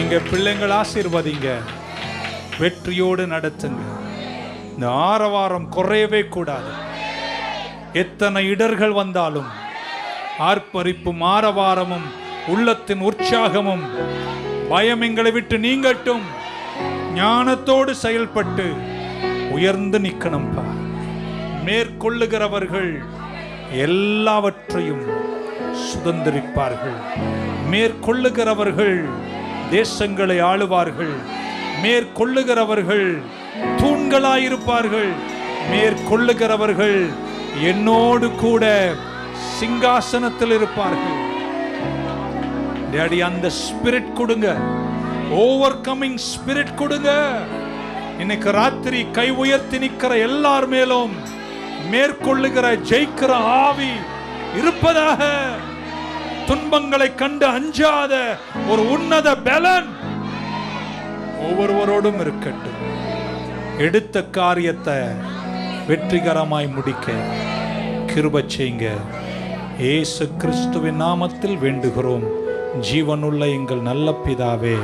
எங்க பிள்ளைங்கள் ஆசீர்வதிங்க, வெற்றியோடு நடத்துங்க. இந்த ஆரவாரம் குறையவே கூடாது. எத்தனை இடர்கள் வந்தாலும் ஆர்ப்பரிப்பும் ஆரவாரமும் உள்ளத்தின் உற்சாகமும் பயம் எங்களை விட்டு நீங்கட்டும். ஞானத்தோடு செயல்பட்டு உயர்ந்து நிற்கணும்பா. மேற்கொள்ளுகிறவர்கள் எல்லாவற்றையும் சுதந்திரிப்பார்கள். மேற்கொள்ளுகிறவர்கள் தேசங்களை ஆளுவார்கள். மேற்கொள்ளுகிறவர்கள் தூண்களாயிருப்பார்கள். மேற்கொள்ளுகிறவர்கள் என்னோடு கூட சிங்காசனத்தில் இருப்பார்கள். டேடி, அந்த ஸ்பிரிட் கொடுங்க, ஓவர் கமிங் ஸ்பிரிட் கொடுங்க. இன்னைக்கு ராத்திரி கை உயர்த்தி நிற்கிற எல்லார் மேலும் மேற்கொள்ளுகிற ஜெயிக்கிற ஆவி இருப்பதாக. துன்பங்களை கண்டு அஞ்சாத ஒரு உன்னத பலன் ஒவ்வொருவரோடும் இருக்கட்டும். எடுத்த காரியத்தை வெற்றிகரமாய் முடிக்க கிருபை செய்யுங்க. இயேசு கிறிஸ்துவின் நாமத்தில் வேண்டுகிறோம் ஜீவனுள்ள எங்கள் நல்ல பிதாவே.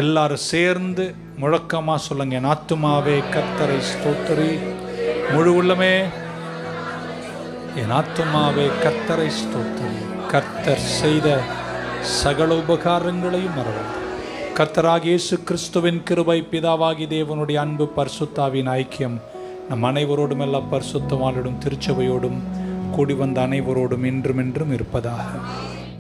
எல்லாரும் சேர்ந்து முழக்கமா சொல்லுங்க. என் ஆத்துமாவே கர்த்தரை ஸ்தோத்திரி, முழு உள்ளமே என் ஆத்துமாவே கர்த்தரை ஸ்தோத்திரி. கர்த்தர் செய்த சகல உபகாரங்களையும் மறவாது. கர்த்தராகிய இயேசு கிறிஸ்துவின் கிருபை, பிதாவாகி தேவனுடைய அன்பு, பரிசுத்தாவின் ஐக்கியம் நம் அனைவரோடும், எல்லா பரிசுத்தவான்களோடும் திருச்சபையோடும் கூடி வந்த அனைவரோடும் என்றும் என்றும் இருப்பதாக.